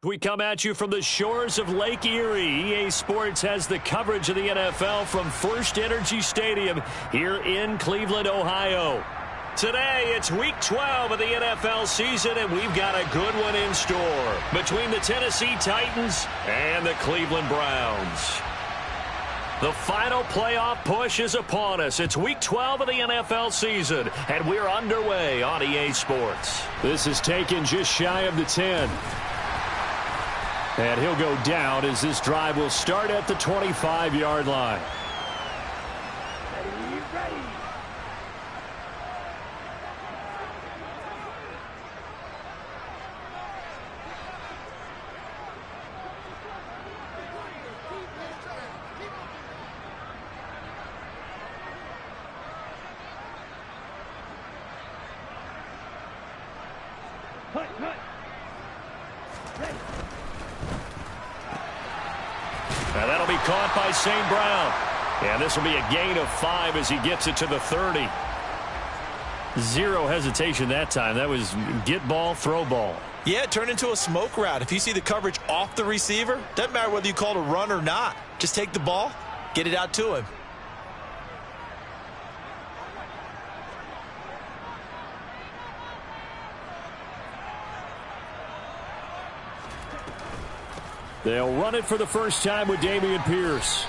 We come at you from the shores of Lake Erie. EA Sports has the coverage of the NFL from First Energy Stadium here in Cleveland, Ohio. Today, it's Week 12 of the NFL season, and we've got a good one in store between the Tennessee Titans and the Cleveland Browns. The final playoff push is upon us. It's Week 12 of the NFL season, and we're underway on EA Sports. This is taken just shy of the 10. And he'll go down as this drive will start at the 25-yard line. Now that'll be caught by St. Brown. And this will be a gain of 5 as he gets it to the 30. Zero hesitation that time. That was get ball, throw ball. Yeah, it turned into a smoke route. If you see the coverage off the receiver, doesn't matter whether you call it a run or not. Just take the ball, get it out to him. They'll run it for the first time with Dameon Pierce.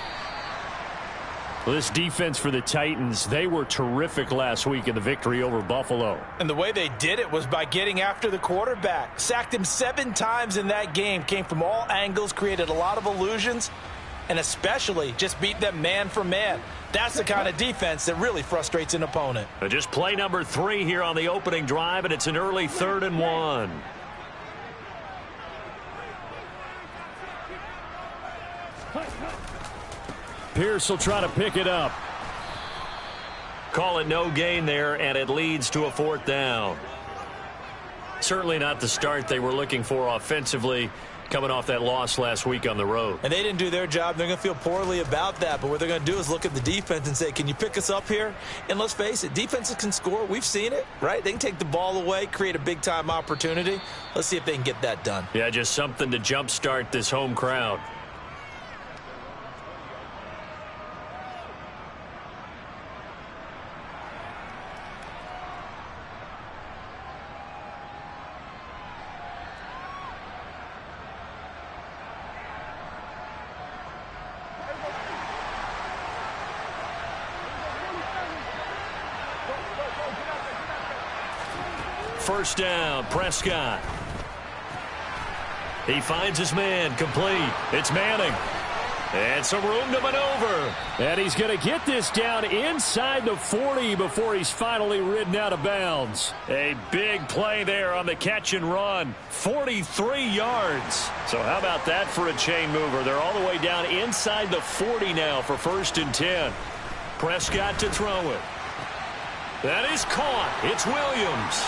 Well, this defense for the Titans, they were terrific last week in the victory over Buffalo. And the way they did it was by getting after the quarterback. Sacked him 7 times in that game. Came from all angles, created a lot of illusions, and especially just beat them man for man. That's the kind of defense that really frustrates an opponent. Just play number 3 here on the opening drive, and it's an early 3rd and 1. Pierce will try to pick it up. Call it no gain there, and it leads to a 4th down. Certainly not the start they were looking for offensively, coming off that loss last week on the road. And they didn't do their job. They're going to feel poorly about that. But what they're going to do is look at the defense and say, can you pick us up here? And let's face it, defenses can score. We've seen it, right? They can take the ball away, create a big-time opportunity. Let's see if they can get that done. Yeah, just something to jumpstart this home crowd. First down, Prescott. He finds his man, complete. It's Manning. And some room to maneuver. And he's going to get this down inside the 40 before he's finally ridden out of bounds. A big play there on the catch and run. 43 yards. So how about that for a chain mover? They're all the way down inside the 40 now for 1st and 10. Prescott to throw it. That is caught. It's Williams.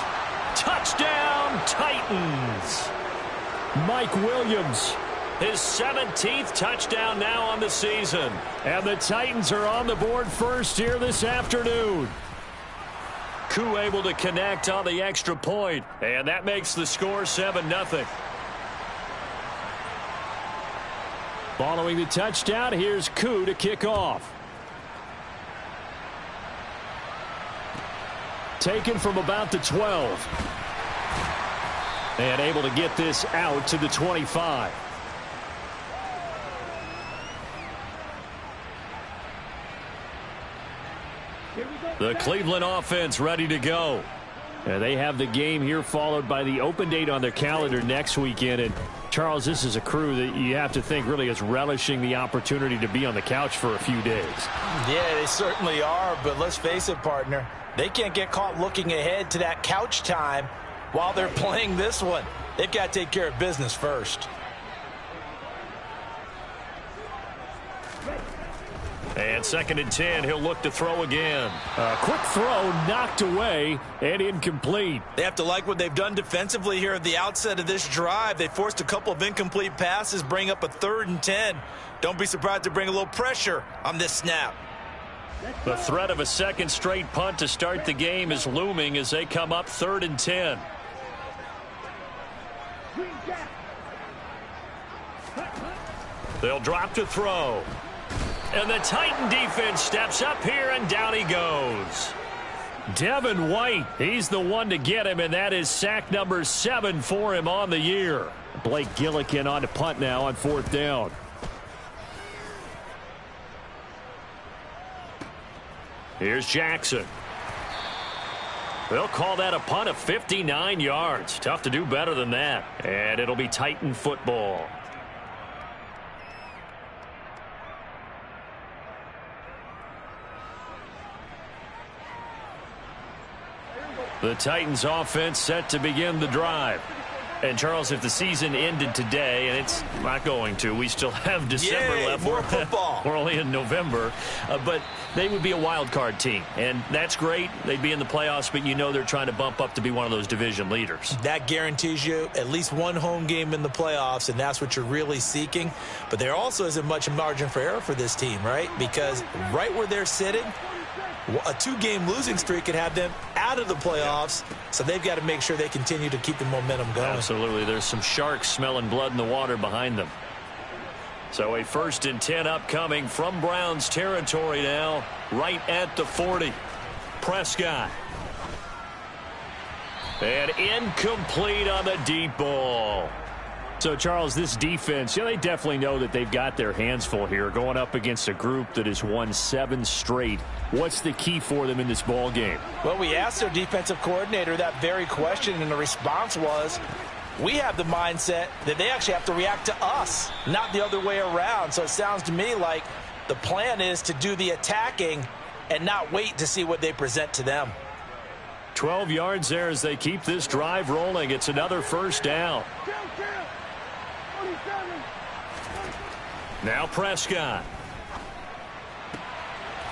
Touchdown, Titans. Mike Williams, his 17th touchdown now on the season. And the Titans are on the board first here this afternoon. Koo able to connect on the extra point, and that makes the score 7-0. Following the touchdown, here's Koo to kick off. Taken from about the 12. And able to get this out to the 25. The Cleveland offense ready to go. And they have the game here followed by the open date on their calendar next weekend. And Charles, this is a crew that you have to think really is relishing the opportunity to be on the couch for a few days. Yeah, they certainly are. But let's face it, partner. They can't get caught looking ahead to that couch time while they're playing this one. They've got to take care of business first. And 2nd and 10, he'll look to throw again. A quick throw knocked away and incomplete. They have to like what they've done defensively here at the outset of this drive. They forced a couple of incomplete passes, bring up a 3rd and 10. Don't be surprised to bring a little pressure on this snap. The threat of a 2nd straight punt to start the game is looming as they come up 3rd and 10. They'll drop to throw. And the Titan defense steps up here, and down he goes. Devin White, he's the one to get him, and that is sack number 7 for him on the year. Blake Gillikin on to punt now on 4th down. Here's Jackson. They'll call that a punt of 59 yards. Tough to do better than that. And it'll be Titan football. The Titans offense set to begin the drive. And, Charles, if the season ended today, and it's not going to, we still have December left. More football. We're only in November. But they would be a wild card team. And that's great. They'd be in the playoffs, but you know they're trying to bump up to be one of those division leaders. That guarantees you at least one home game in the playoffs, and that's what you're really seeking. But there also isn't much margin for error for this team, right? Because right where they're sitting, a 2-game losing streak could have them out of the playoffs, so they've got to make sure they continue to keep the momentum going. Absolutely. There's some sharks smelling blood in the water behind them. So a 1st and 10 upcoming from Browns territory now, right at the 40. Prescott. And incomplete on the deep ball. So, Charles, this defense, they definitely know that they've got their hands full here going up against a group that has won 7 straight. What's the key for them in this ball game? Well, we asked their defensive coordinator that very question, and the response was, we have the mindset that they actually have to react to us, not the other way around. So it sounds to me like the plan is to do the attacking and not wait to see what they present to them. 12 yards there as they keep this drive rolling. It's another 1st down. Now Prescott.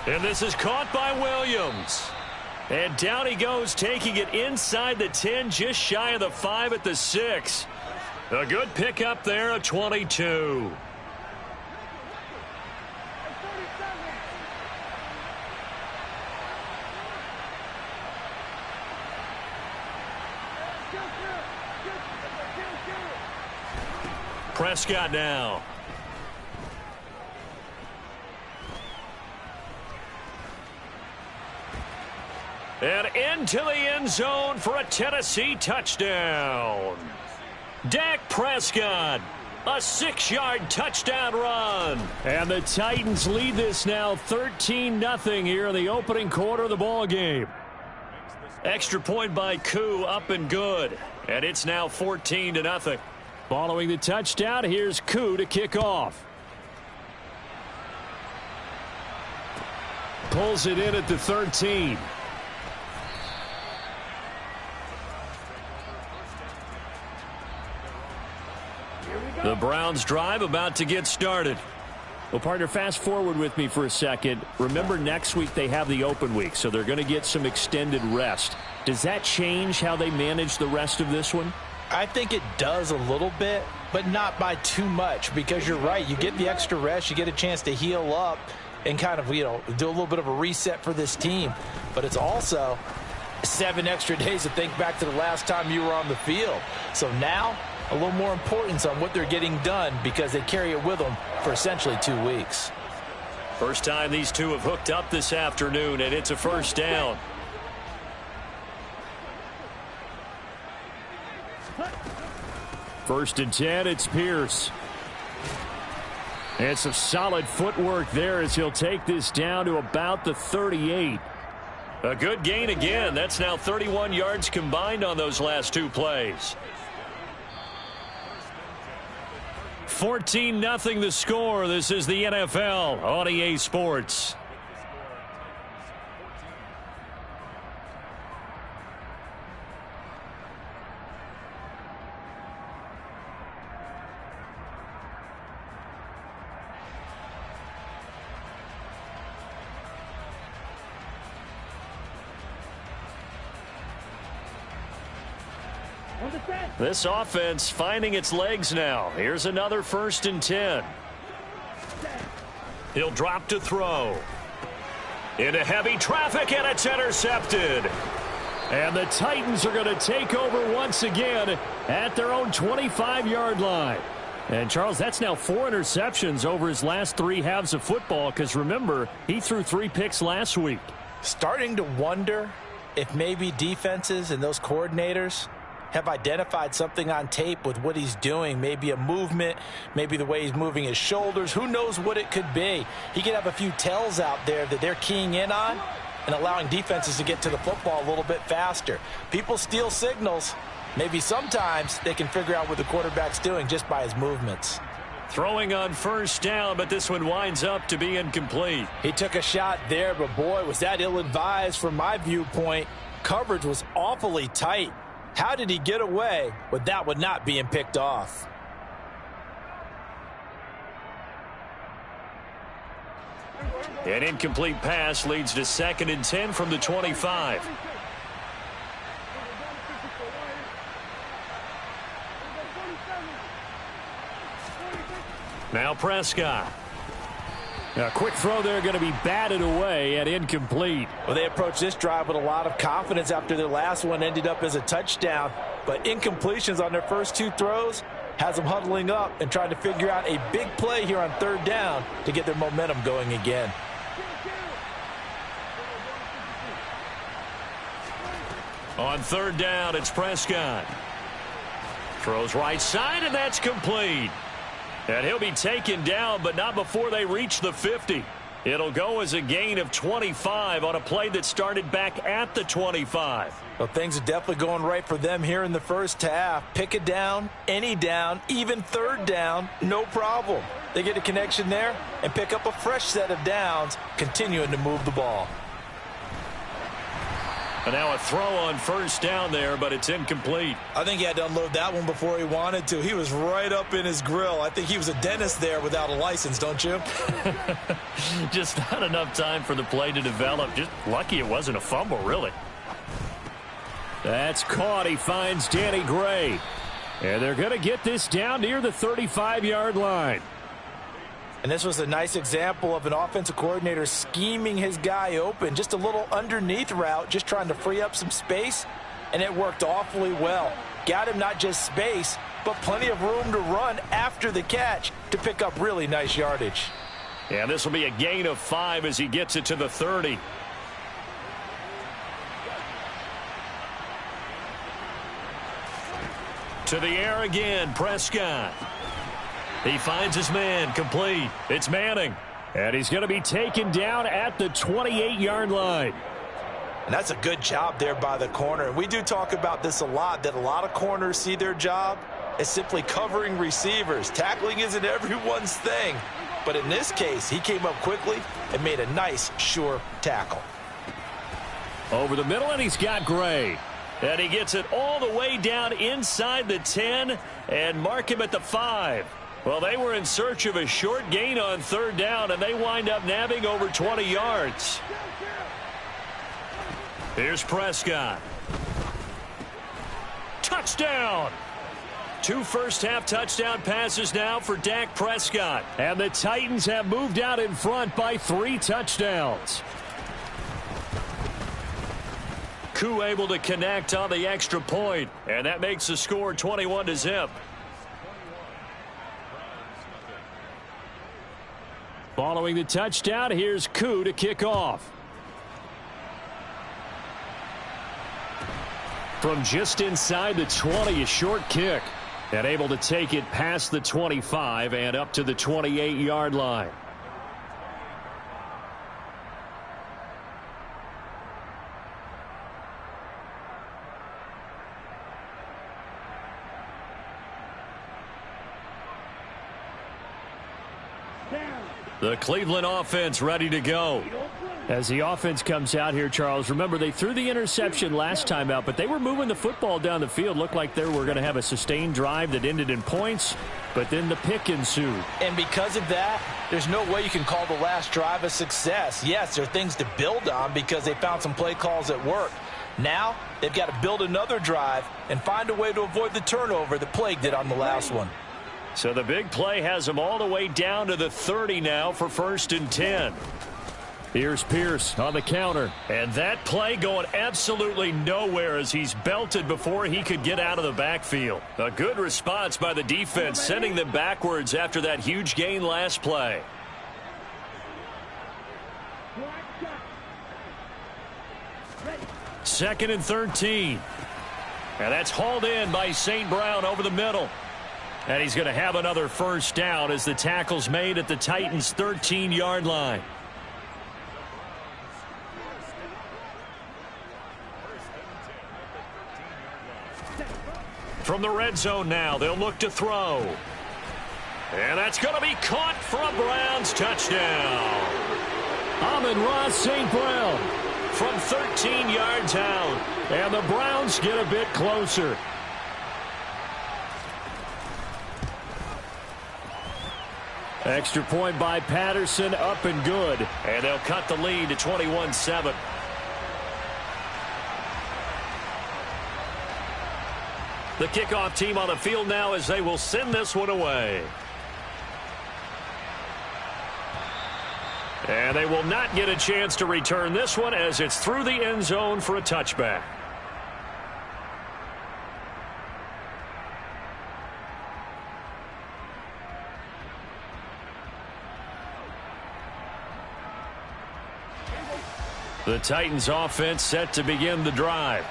And this is caught by Williams. And down he goes, taking it inside the 10, just shy of the 5 at the 6. A good pickup there, a 22. Prescott now. And into the end zone for a Tennessee touchdown. Dak Prescott, a 6-yard touchdown run. And the Titans lead this now 13-0 here in the opening quarter of the ball game. Extra point by Koo, up and good. And it's now 14-0. Following the touchdown, here's Koo to kick off. Pulls it in at the 13. The Browns drive about to get started. Well, partner, fast forward with me for a second. Remember, next week they have the open week, so they're going to get some extended rest. Does that change how they manage the rest of this one? I think it does a little bit, but not by too much, because you're right. You get the extra rest. You get a chance to heal up and kind of, do a little bit of a reset for this team. But it's also 7 extra days to think back to the last time you were on the field. So now a little more importance on what they're getting done, because they carry it with them for essentially 2 weeks. First time these two have hooked up this afternoon, and it's a 1st down. First and 10, it's Pierce. And some solid footwork there as he'll take this down to about the 38. A good gain again. That's now 31 yards combined on those last 2 plays. 14-0 the score. This is the NFL on EA Sports. This offense finding its legs now. Here's another 1st and 10. He'll drop to throw. Into heavy traffic, and it's intercepted. And the Titans are going to take over once again at their own 25-yard line. And, Charles, that's now 4 interceptions over his last 3 halves of football because, remember, he threw 3 picks last week. Starting to wonder if maybe defenses and those coordinators have identified something on tape with what he's doing. Maybe a movement, maybe the way he's moving his shoulders. Who knows what it could be? He could have a few tells out there that they're keying in on and allowing defenses to get to the football a little bit faster. People steal signals. Maybe sometimes they can figure out what the quarterback's doing just by his movements. Throwing on first down, but this one winds up to be incomplete. He took a shot there, but boy, was that ill-advised from my viewpoint. Coverage was awfully tight. How did he get away with that one not being picked off? An incomplete pass leads to 2nd and 10 from the 25. Now Prescott. A quick throw there going to be batted away and incomplete. Well, they approached this drive with a lot of confidence after their last one ended up as a touchdown. But incompletions on their first 2 throws has them huddling up and trying to figure out a big play here on 3rd down to get their momentum going again. On 3rd down, it's Prescott. Throws right side, and that's complete. And he'll be taken down, but not before they reach the 50. It'll go as a gain of 25 on a play that started back at the 25. Well, things are definitely going right for them here in the first half. Pick a down, any down, even 3rd down, no problem. They get a connection there and pick up a fresh set of downs, continuing to move the ball. And now a throw on first down there, but it's incomplete. I think he had to unload that one before he wanted to. He was right up in his grill. I think he was a dentist there without a license, don't you? Just not enough time for the play to develop. Just lucky it wasn't a fumble, really. That's caught. He finds Danny Gray. And they're going to get this down near the 35-yard line. And this was a nice example of an offensive coordinator scheming his guy open. Just a little underneath route, just trying to free up some space, and it worked awfully well. Got him not just space, but plenty of room to run after the catch to pick up really nice yardage. Yeah, this will be a gain of 5 as he gets it to the 30. To the air again, Prescott. He finds his man, complete. It's Manning. And he's going to be taken down at the 28-yard line. And that's a good job there by the corner. And we do talk about this a lot, that a lot of corners see their job as simply covering receivers. Tackling isn't everyone's thing. But in this case, he came up quickly and made a nice, sure tackle. Over the middle, and he's got Gray. And he gets it all the way down inside the 10 and mark him at the 5. Well, they were in search of a short gain on 3rd down, and they wind up nabbing over 20 yards. Here's Prescott. Touchdown! 2 first-half touchdown passes now for Dak Prescott. And the Titans have moved out in front by 3 touchdowns. Koo able to connect on the extra point, and that makes the score 21-0. Following the touchdown, here's Koo to kick off. From just inside the 20, a short kick. And able to take it past the 25 and up to the 28-yard line. The Cleveland offense ready to go. As the offense comes out here, Charles, remember they threw the interception last time out, but they were moving the football down the field. Looked like they were going to have a sustained drive that ended in points, but then the pick ensued. And because of that, there's no way you can call the last drive a success. Yes, there are things to build on because they found some play calls that work. Now they've got to build another drive and find a way to avoid the turnover that plagued it on the last one. So the big play has them all the way down to the 30 now for 1st and 10. Here's Pierce on the counter. And that play going absolutely nowhere as he's belted before he could get out of the backfield. A good response by the defense, sending them backwards after that huge gain last play. Second and 13. And that's hauled in by St. Brown over the middle. And he's going to have another first down as the tackle's made at the Titans' 13-yard line. From the red zone now, they'll look to throw. And that's going to be caught for a Browns touchdown. Amon-Ra St. Brown from 13 yards out. And the Browns get a bit closer. Extra point by Patterson, up and good. And they'll cut the lead to 21-7. The kickoff team on the field now as they will send this one away. And they will not get a chance to return this one as it's through the end zone for a touchback. The Titans offense set to begin the drive.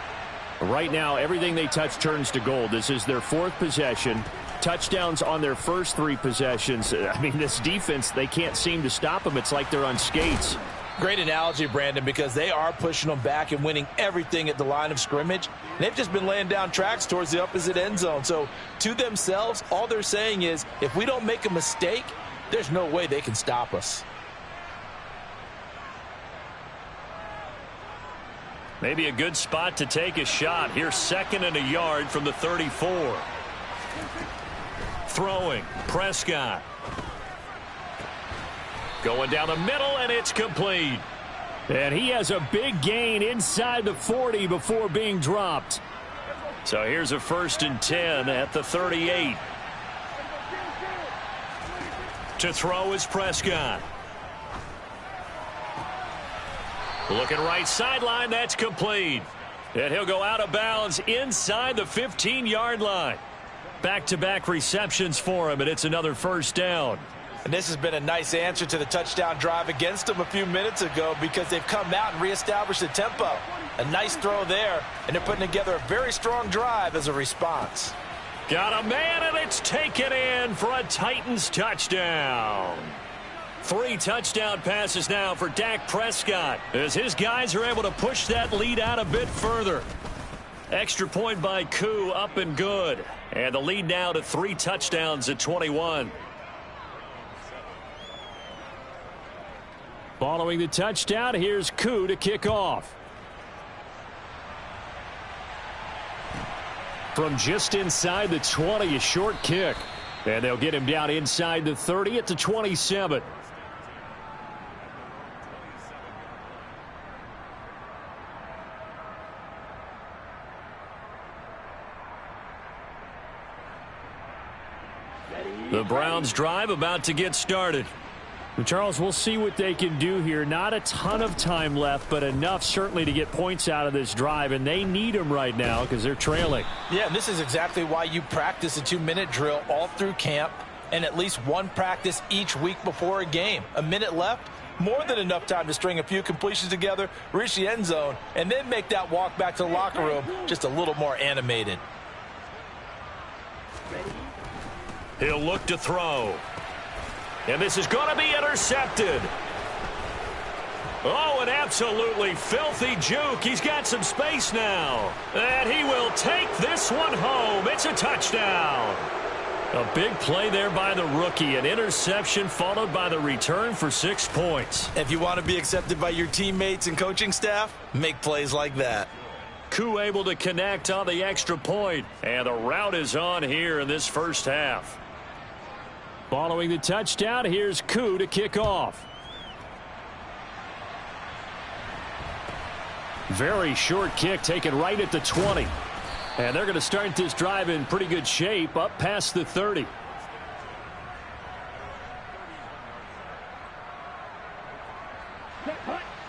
Right now, everything they touch turns to gold. This is their fourth possession. Touchdowns on their first three possessions. I mean, this defense, they can't seem to stop them. It's like they're on skates. Great analogy, Brandon, because they are pushing them back and winning everything at the line of scrimmage. They've just been laying down tracks towards the opposite end zone. So to themselves, all they're saying is, if we don't make a mistake, there's no way they can stop us. Maybe a good spot to take a shot. Here's second and a yard from the 34. Throwing, Prescott. Going down the middle, and it's complete. And he has a big gain inside the 40 before being dropped. So here's a 1st and 10 at the 38. To throw is Prescott. Looking right sideline, that's complete. And he'll go out of bounds inside the 15-yard line. Back-to-back receptions for him, and it's another first down. And this has been a nice answer to the touchdown drive against them a few minutes ago because they've come out and reestablished the tempo. A nice throw there, and they're putting together a very strong drive as a response. Got a man, and it's taken in for a Titans touchdown. 3 touchdown passes now for Dak Prescott as his guys are able to push that lead out a bit further. Extra point by Koo, up and good. And the lead now to 3 touchdowns at 21. Following the touchdown, here's Koo to kick off. From just inside the 20, a short kick. And they'll get him down inside the 30 at the 27. The Browns drive about to get started. Charles, we'll see what they can do here. Not a ton of time left, but enough certainly to get points out of this drive, and they need them right now because they're trailing. Yeah, and this is exactly why you practice a 2-minute drill all through camp and at least one practice each week before a game. A minute left, more than enough time to string a few completions together, reach the end zone, and then make that walk back to the locker room just a little more animated. He'll look to throw. And this is going to be intercepted. Oh, an absolutely filthy juke. He's got some space now. And he will take this one home. It's a touchdown. A big play there by the rookie. An interception followed by the return for 6 points. If you want to be accepted by your teammates and coaching staff, make plays like that. Koo able to connect on the extra point. And the route is on here in this first half. Following the touchdown, here's Koo to kick off. Very short kick taken right at the 20. And they're going to start this drive in pretty good shape up past the 30.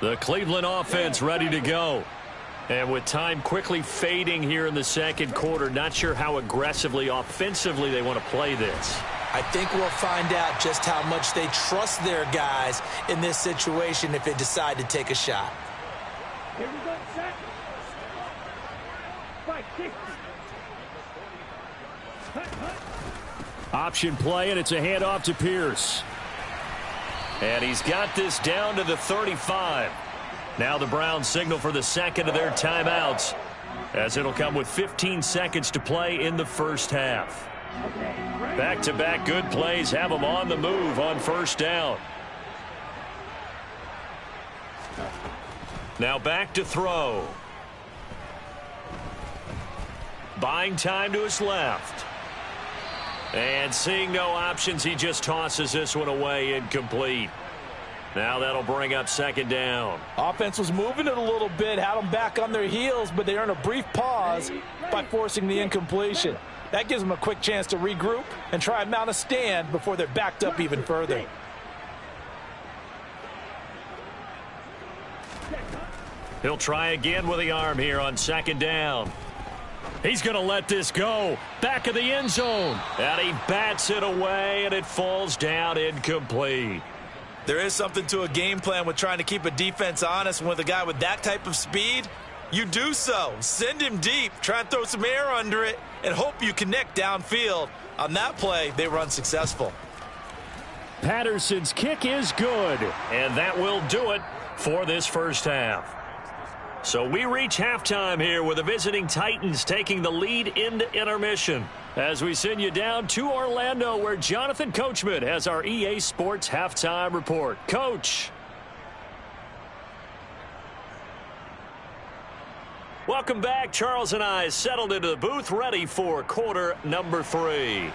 The Cleveland offense ready to go. And with time quickly fading here in the second quarter, not sure how aggressively, offensively they want to play this. I think we'll find out just how much they trust their guys in this situation if they decide to take a shot. Here we go, set. Fight, kick. Option play, and it's a handoff to Pierce. And he's got this down to the 35. Now the Browns signal for the second of their timeouts, as it'll come with 15 seconds to play in the first half. Back-to-back good plays have them on the move on first down. Now back to throw. Buying time to his left. And seeing no options, he just tosses this one away, incomplete. Now that'll bring up second down. Offense was moving it a little bit, had them back on their heels, but they earned a brief pause by forcing the incompletion. That gives them a quick chance to regroup and try and mount a stand before they're backed up even further. He'll try again with the arm here on second down. He's going to let this go. Back of the end zone. And he bats it away, and it falls down incomplete. There is something to a game plan with trying to keep a defense honest. And with a guy with that type of speed, you do so. Send him deep, try and throw some air under it, and hope you connect downfield. On that play, they were unsuccessful. Patterson's kick is good, and that will do it for this first half. So we reach halftime here with the visiting Titans taking the lead into intermission, as we send you down to Orlando, where Jonathan Coachman has our EA Sports halftime report. Coach. Welcome back. Charles and I settled into the booth, ready for quarter number 3.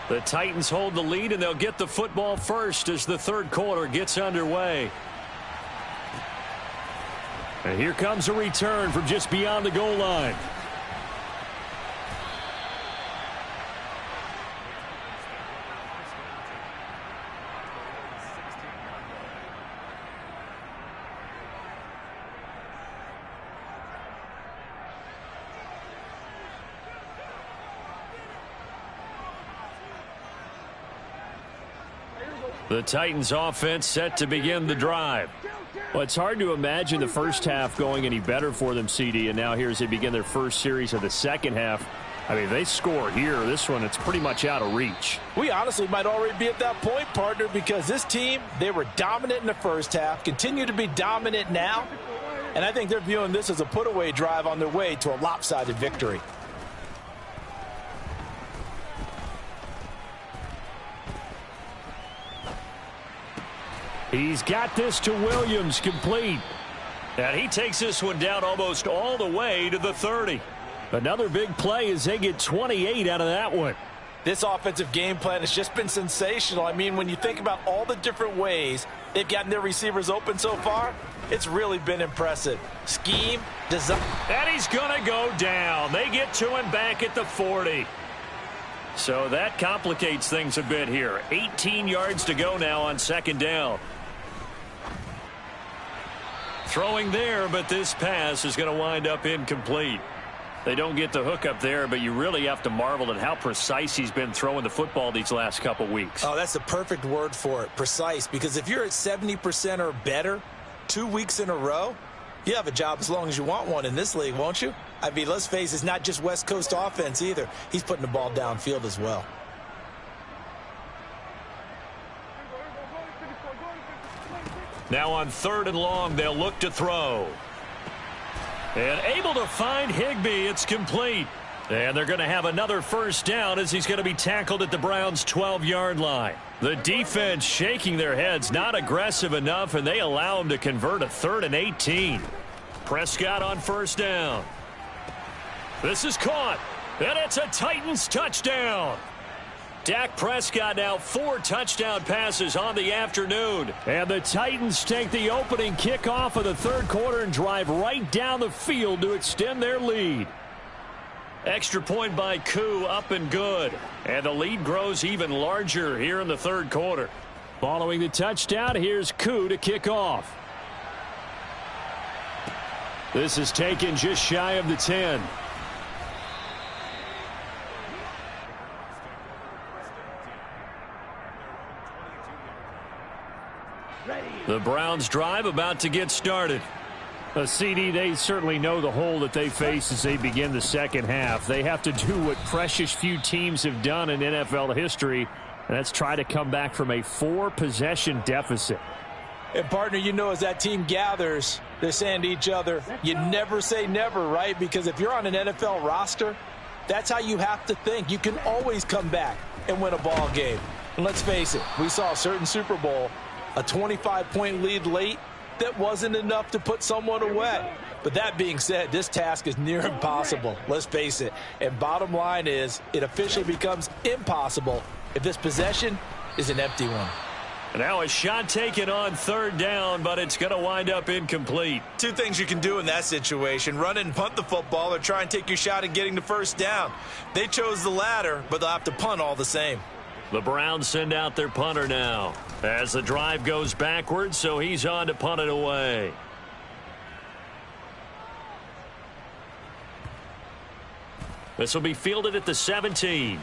The Titans hold the lead, and they'll get the football first as the third quarter gets underway. And here comes a return from just beyond the goal line. The Titans offense set to begin the drive. Well, it's hard to imagine the first half going any better for them, CD, and now here as they begin their first series of the second half. I mean, they score here. This one, it's pretty much out of reach. We honestly might already be at that point, partner, because this team, they were dominant in the first half, continue to be dominant now, and I think they're viewing this as a put-away drive on their way to a lopsided victory. He's got this to Williams, complete. And he takes this one down almost all the way to the 30. Another big play as they get 28 out of that one. This offensive game plan has just been sensational. I mean, when you think about all the different ways they've gotten their receivers open so far, it's really been impressive. Scheme, design. And he's going to go down. They get to him back at the 40. So that complicates things a bit here. 18 yards to go now on second down. Throwing there, but this pass is going to wind up incomplete. They don't get the hook up there, but you really have to marvel at how precise he's been throwing the football these last couple weeks. Oh, that's the perfect word for it, precise, because if you're at 70% or better 2 weeks in a row, you have a job as long as you want one in this league, won't you? I mean, let's face it, it's not just West Coast offense either. He's putting the ball downfield as well. Now on third and long, they'll look to throw. And able to find Higbee. It's complete. And they're going to have another first down as he's going to be tackled at the Browns' 12-yard line. The defense shaking their heads, not aggressive enough, and they allow him to convert a 3rd and 18. Prescott on first down. This is caught, and it's a Titans touchdown. Dak Prescott now 4 touchdown passes on the afternoon. And the Titans take the opening kickoff of the third quarter and drive right down the field to extend their lead. Extra point by Koo, up and good. And the lead grows even larger here in the third quarter. Following the touchdown, here's Koo to kick off. This is taken just shy of the 10. The Browns drive about to get started. CD, they certainly know the hole that they face as they begin the second half. They have to do what precious few teams have done in NFL history, and that's try to come back from a 4-possession deficit. And, partner, you know, as that team gathers, they're saying to each other, you never say never, right? Because if you're on an NFL roster, that's how you have to think. You can always come back and win a ball game. And let's face it, we saw a certain Super Bowl, a 25-point lead late, that wasn't enough to put someone away. But that being said, this task is near impossible. Let's face it. And bottom line is, it officially becomes impossible if this possession is an empty one. Now a shot taken on 3rd down, but it's going to wind up incomplete. Two things you can do in that situation: run and punt the football, or try and take your shot at getting the 1st down. They chose the latter, but they'll have to punt all the same. The Browns send out their punter now as the drive goes backwards, so he's on to punt it away. This will be fielded at the 17.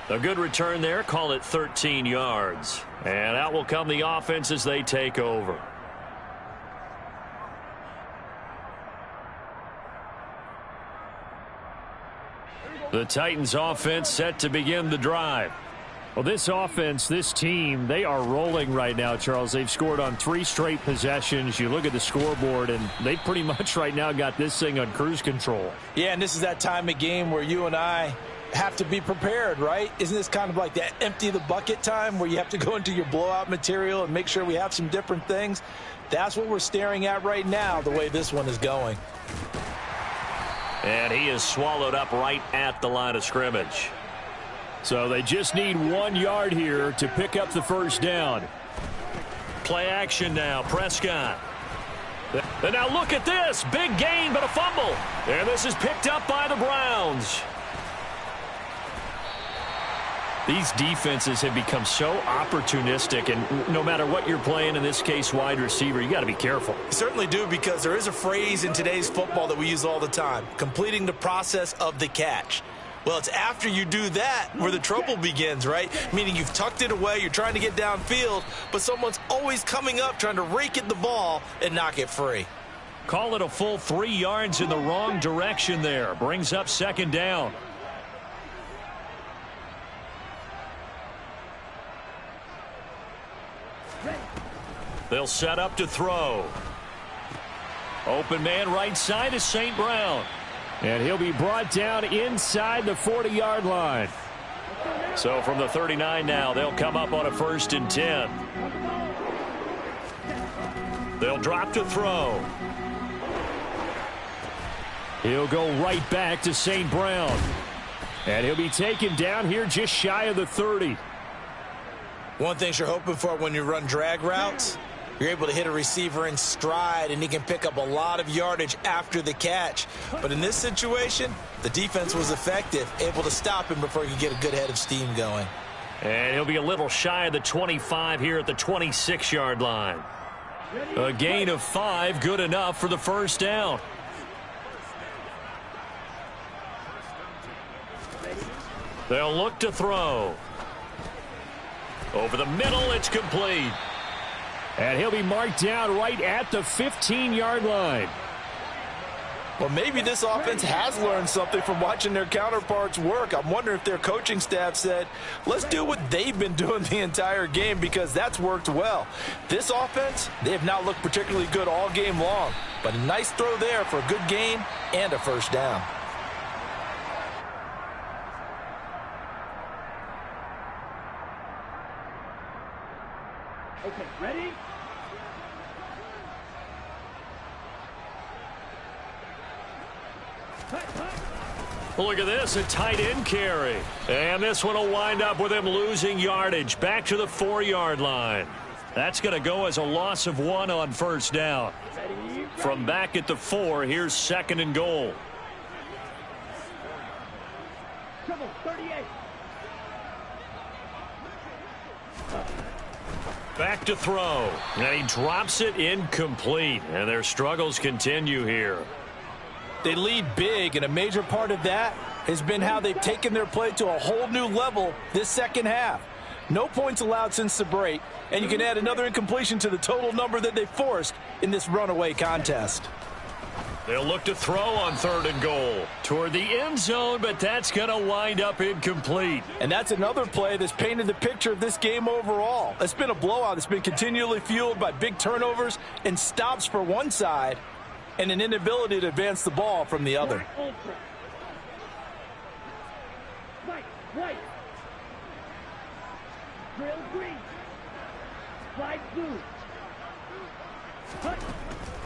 A good return there, call it 13 yards. And out will come the offense as they take over. The Titans offense set to begin the drive. Well, this offense, this team, they are rolling right now, Charles. They've scored on 3 straight possessions. You look at the scoreboard, and they pretty much right now got this thing on cruise control. Yeah, and this is that time of game where you and I have to be prepared, right? Isn't this kind of like that empty the bucket time where you have to go into your blowout material and make sure we have some different things? That's what we're staring at right now, the way this one is going. And he is swallowed up right at the line of scrimmage. So they just need 1 yard here to pick up the 1st down. Play action now, Prescott. And now look at this. Big gain, but a fumble. And this is picked up by the Browns. These defenses have become so opportunistic, and no matter what you're playing, in this case wide receiver, you got to be careful. You certainly do, because there is a phrase in today's football that we use all the time: completing the process of the catch. Well, it's after you do that where the trouble begins, right? Meaning you've tucked it away, you're trying to get downfield, but someone's always coming up trying to rake at the ball and knock it free. Call it a full 3 yards in the wrong direction there. Brings up 2nd down. They'll set up to throw. Open man right side is St. Brown. And he'll be brought down inside the 40-yard line. So from the 39 now, they'll come up on a 1st and 10. They'll drop to throw. He'll go right back to St. Brown. And he'll be taken down here just shy of the 30. One thing you're hoping for when you run drag routes, you're able to hit a receiver in stride, and he can pick up a lot of yardage after the catch. But in this situation, the defense was effective, able to stop him before he could get a good head of steam going. And he'll be a little shy of the 25 here at the 26-yard line. A gain of 5, good enough for the 1st down. They'll look to throw. Over the middle, it's complete. And he'll be marked down right at the 15-yard line. Well, maybe this offense has learned something from watching their counterparts work. I'm wondering if their coaching staff said, let's do what they've been doing the entire game, because that's worked well. This offense, they have not looked particularly good all game long, but a nice throw there for a good gain and a 1st down. Okay, ready? Well, look at this, a tight end carry. And this one will wind up with him losing yardage back to the 4-yard line. That's going to go as a loss of 1 on 1st down. From back at the 4, here's 2nd and goal. Trouble, 38. Back to throw. And he drops it incomplete. And their struggles continue here. They lead big, and a major part of that has been how they've taken their play to a whole new level this second half. No points allowed since the break, and you can add another incompletion to the total number that they forced in this runaway contest. They'll look to throw on 3rd and goal. Toward the end zone, but that's going to wind up incomplete. And that's another play that's painted the picture of this game overall. It's been a blowout. It's been continually fueled by big turnovers and stops for one side and an inability to advance the ball from the other. White. Trail green. Flag blue. Cut.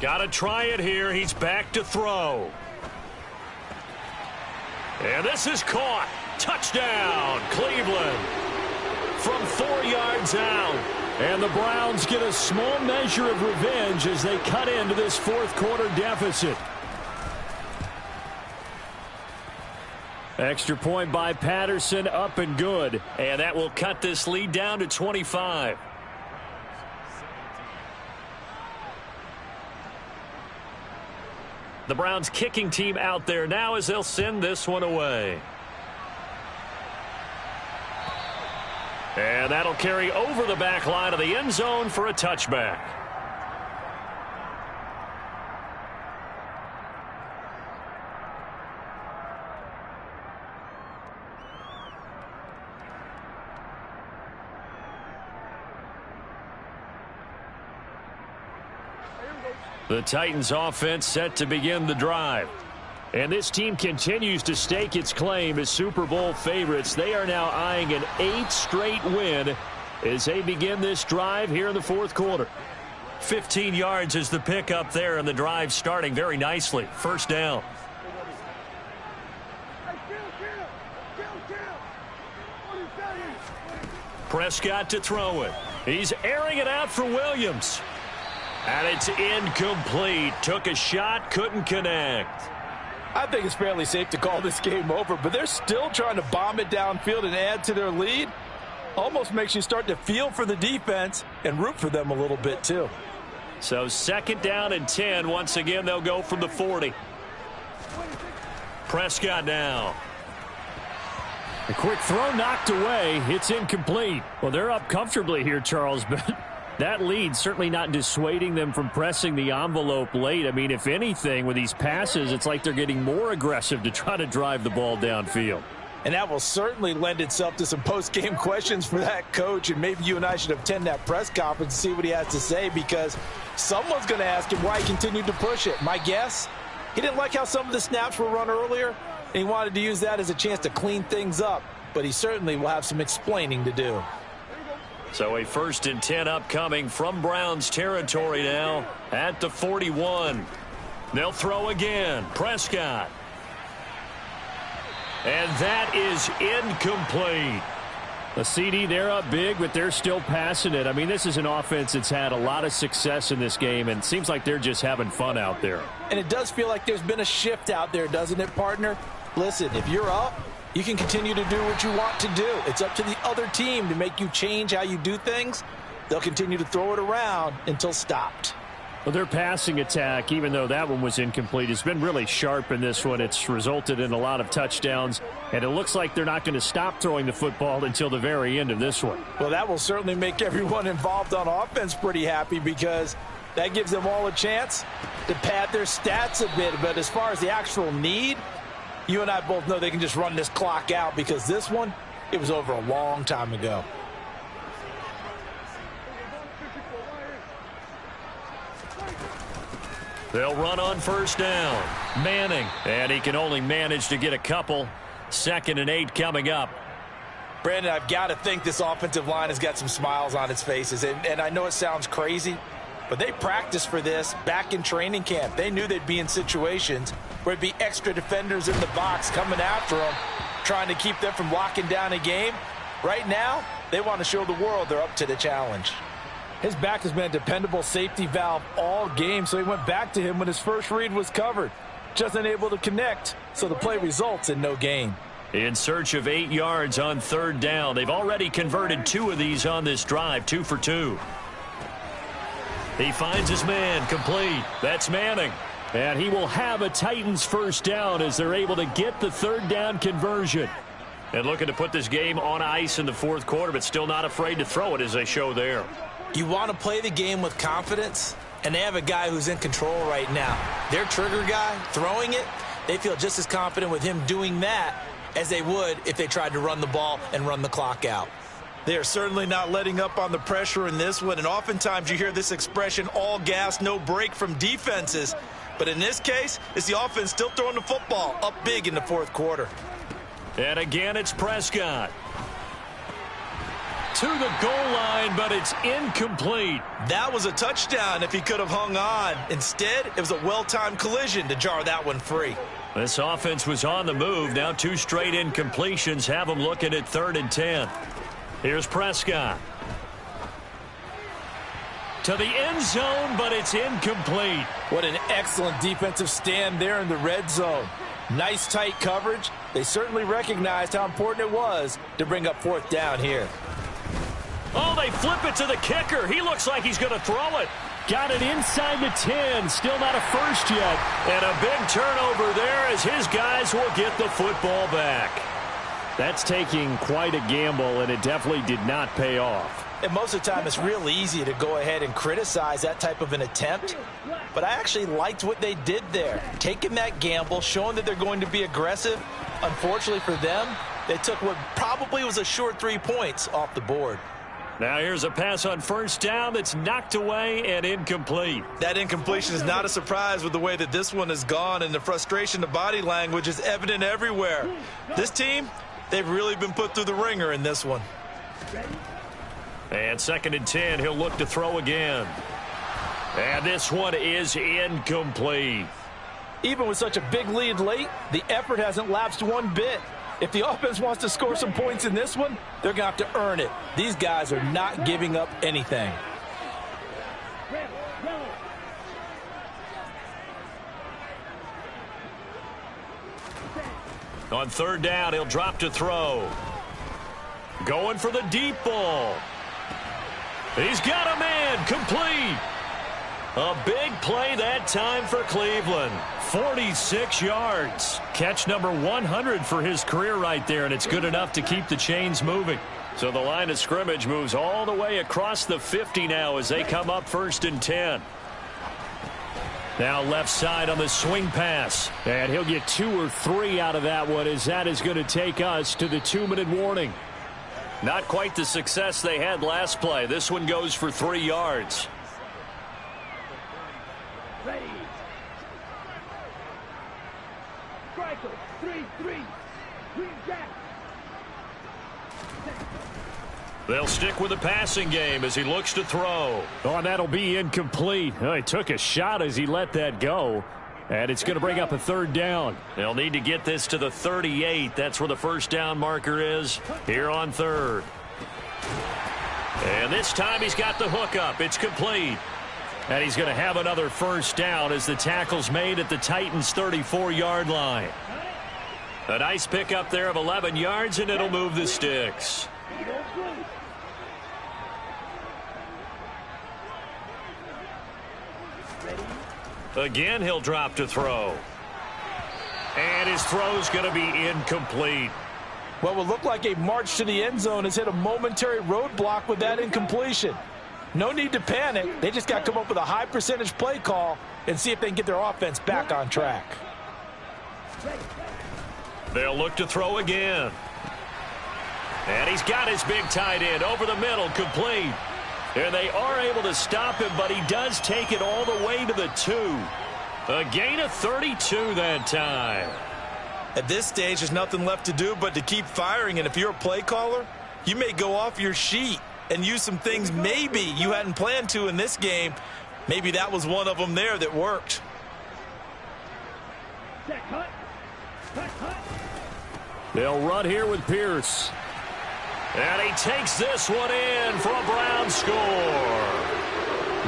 Got to try it here. He's back to throw. And this is caught. Touchdown, Cleveland. From 4 yards out. And the Browns get a small measure of revenge as they cut into this 4th quarter deficit. Extra point by Patterson, up and good. And that will cut this lead down to 25. The Browns kicking team out there now as they'll send this one away. And that'll carry over the back line of the end zone for a touchback. The Titans offense set to begin the drive. And this team continues to stake its claim as Super Bowl favorites. They are now eyeing an 8th straight win as they begin this drive here in the 4th quarter. 15 yards is the pickup there, and the drive starting very nicely. 1st down. Prescott to throw it. He's airing it out for Williams. And it's incomplete. Took a shot, couldn't connect. I think it's fairly safe to call this game over, but they're still trying to bomb it downfield and add to their lead. Almost makes you start to feel for the defense and root for them a little bit too. So 2nd down and 10. Once again, they'll go from the 40. Prescott now. A quick throw knocked away. It's incomplete. Well, they're up comfortably here, Charles, but that lead certainly not dissuading them from pressing the envelope late. I mean, if anything, with these passes, it's like they're getting more aggressive to try to drive the ball downfield. And that will certainly lend itself to some post-game questions for that coach, and maybe you and I should attend that press conference and see what he has to say, because someone's going to ask him why he continued to push it. My guess, he didn't like how some of the snaps were run earlier, and he wanted to use that as a chance to clean things up, but he certainly will have some explaining to do. So a 1st and 10 upcoming from Browns territory now at the 41. They'll throw again. Prescott. And that is incomplete. A CD, they're up big, but they're still passing it. I mean, this is an offense that's had a lot of success in this game, and it seems like they're just having fun out there. And it does feel like there's been a shift out there, doesn't it, partner? Listen, if you're up, you can continue to do what you want to do. It's up to the other team to make you change how you do things. They'll continue to throw it around until stopped. Well, their passing attack, even though that one was incomplete, has been really sharp in this one. It's resulted in a lot of touchdowns, and it looks like they're not going to stop throwing the football until the very end of this one. Well, that will certainly make everyone involved on offense pretty happy, because that gives them all a chance to pad their stats a bit. But as far as the actual need, you and I both know they can just run this clock out, because this one, it was over a long time ago. They'll run on 1st down. Manning. And he can only manage to get a couple. 2nd and 8 coming up. Brandon, I've got to think this offensive line has got some smiles on its faces. And I know it sounds crazy, but they practiced for this back in training camp. They knew they'd be in situations where it'd be extra defenders in the box coming after them, trying to keep them from locking down a game. Right now, they want to show the world they're up to the challenge. His back has been a dependable safety valve all game, so he went back to him when his first read was covered. Just unable to connect, so the play results in no gain. In search of 8 yards on 3rd down. They've already converted 2 of these on this drive, 2 for 2. He finds his man, complete. That's Manning. And he will have a Titans first down as they're able to get the third down conversion. And looking to put this game on ice in the fourth quarter, but still not afraid to throw it as they show there. You want to play the game with confidence, and they have a guy who's in control right now. Their trigger guy, throwing it, they feel just as confident with him doing that as they would if they tried to run the ball and run the clock out. They are certainly not letting up on the pressure in this one, and oftentimes you hear this expression, all gas, no break from defenses. But in this case, it's the offense still throwing the football up big in the fourth quarter. And again, it's Prescott. To the goal line, but it's incomplete. That was a touchdown if he could have hung on. Instead, it was a well-timed collision to jar that one free. This offense was on the move. Now 2 straight incompletions have them looking at 3rd and 10. Here's Prescott. To the end zone, but it's incomplete. What an excellent defensive stand there in the red zone. Nice tight coverage. They certainly recognized how important it was to bring up 4th down here. Oh, they flip it to the kicker. He looks like he's going to throw it. Got it inside the 10. Still not a first yet. And a big turnover there as his guys will get the football back. That's taking quite a gamble, and it definitely did not pay off. And most of the time, it's real easy to go ahead and criticize that type of an attempt. But I actually liked what they did there. Taking that gamble, showing that they're going to be aggressive. Unfortunately for them, they took what probably was a short 3 points off the board. Now here's a pass on first down that's knocked away and incomplete. That incompletion is not a surprise with the way that this one has gone, and the frustration, the body language is evident everywhere. This team, they've really been put through the ringer in this one. And 2nd and 10, he'll look to throw again. And this one is incomplete. Even with such a big lead late, the effort hasn't lapsed one bit. If the offense wants to score some points in this one, they're going to have to earn it. These guys are not giving up anything. On 3rd down, he'll drop to throw. Going for the deep ball. He's got a man, complete. A big play that time for Cleveland. 46 yards. Catch number 100 for his career right there, and it's good enough to keep the chains moving. So the line of scrimmage moves all the way across the 50 now as they come up 1st and 10. Now left side on the swing pass. And he'll get 2 or 3 out of that one as that is going to take us to the 2-minute warning. Not quite the success they had last play. This one goes for 3 yards. Ready. Striker, 3-3. Green Jack. They'll stick with the passing game as he looks to throw. Oh, and that'll be incomplete. Oh, he took a shot as he let that go. And it's going to bring up a 3rd down. They'll need to get this to the 38. That's where the first down marker is here on 3rd. And this time he's got the hook up. It's complete. And he's going to have another first down as the tackle's made at the Titans' 34-yard line. A nice pickup there of 11 yards, and it'll move the sticks. Again, he'll drop to throw. And his throw's going to be incomplete. What will look like a march to the end zone has hit a momentary roadblock with that incompletion. No need to panic. They just got to come up with a high percentage play call and see if they can get their offense back on track. They'll look to throw again. And he's got his big tight end over the middle, complete. And they are able to stop him, but he does take it all the way to the 2. A gain of 32 that time. At this stage, there's nothing left to do but to keep firing. And if you're a play caller, you may go off your sheet and use some things maybe you hadn't planned to in this game. Maybe that was one of them there that worked. They'll run here with Pierce. And he takes this one in for a Brown score.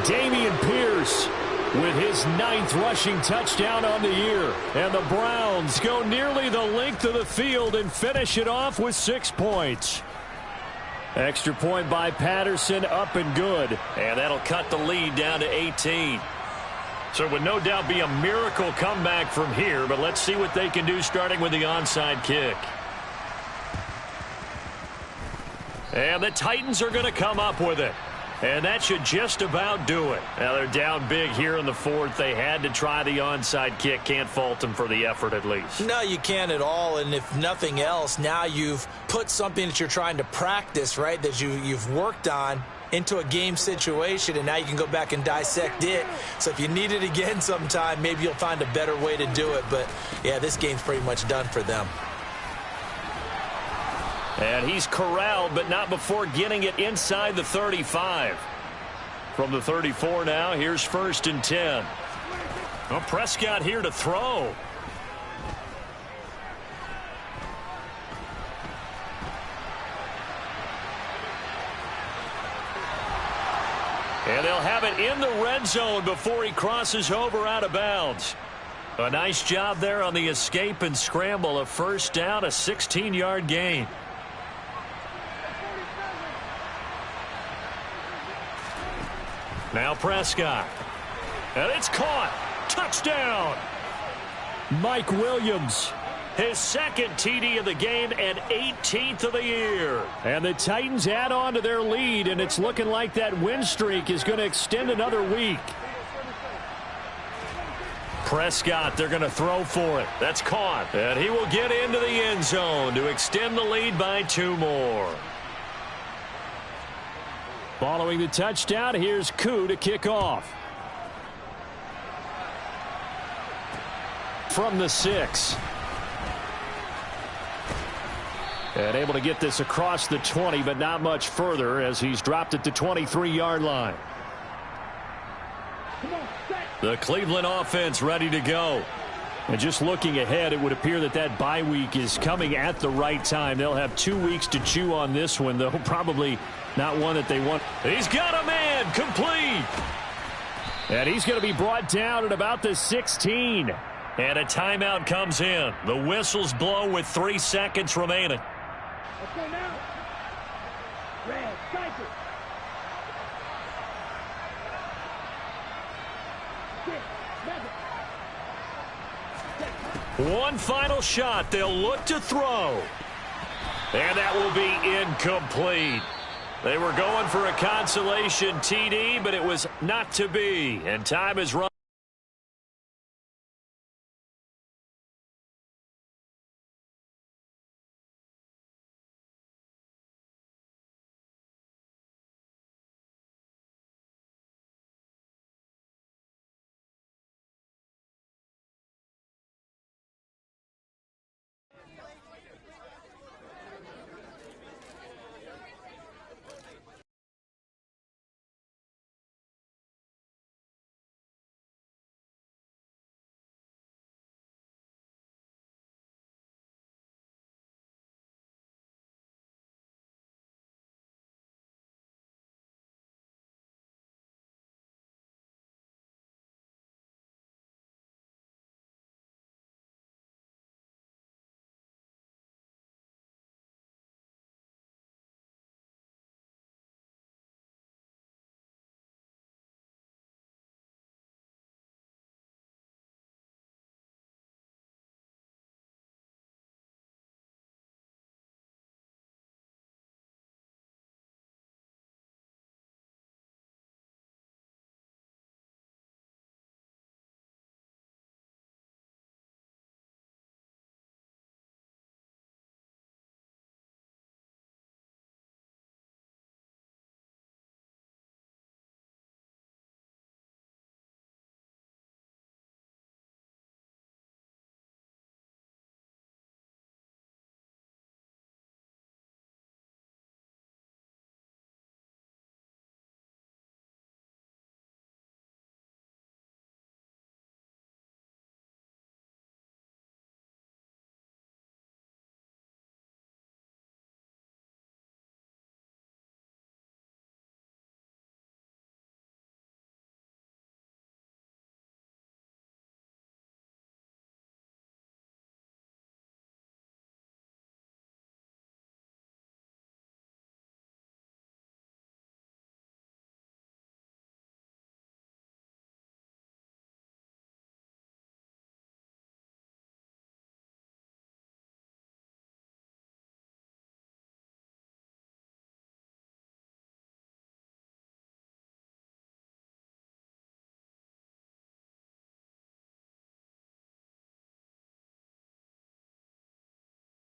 Dameon Pierce with his 9th rushing touchdown on the year. And the Browns go nearly the length of the field and finish it off with 6 points. Extra point by Patterson, up and good. And that'll cut the lead down to 18. So it would no doubt be a miracle comeback from here, but let's see what they can do starting with the onside kick. And the Titans are going to come up with it. And that should just about do it. Now they're down big here in the fourth. They had to try the onside kick. Can't fault them for the effort at least. No, you can't at all. And if nothing else, now you've put something that you're trying to practice, right, that you've worked on into a game situation, and now you can go back and dissect it. So if you need it again sometime, maybe you'll find a better way to do it. But, yeah, this game's pretty much done for them. And he's corralled, but not before getting it inside the 35. From the 34 now, here's 1st and 10. Well, Prescott here to throw. And they'll have it in the red zone before he crosses over out of bounds. A nice job there on the escape and scramble. A first down, a 16-yard gain. Now Prescott. And it's caught. Touchdown. Mike Williams. His second TD of the game and 18th of the year. And the Titans add on to their lead, and it's looking like that win streak is going to extend another week. Prescott, they're going to throw for it. That's caught. And he will get into the end zone to extend the lead by 2 more. Following the touchdown, here's Koo to kick off. From the 6. And able to get this across the 20, but not much further as he's dropped at the 23-yard line. The Cleveland offense ready to go. And just looking ahead, it would appear that that bye week is coming at the right time. They'll have 2 weeks to chew on this one, though probably not one that they want. He's got a man complete. And he's going to be brought down at about the 16. And a timeout comes in. The whistles blow with 3 seconds remaining. Let's go now. Red, cycle. 6, 7. One final shot. They'll look to throw. And that will be incomplete. They were going for a consolation TD, but it was not to be. And time is run.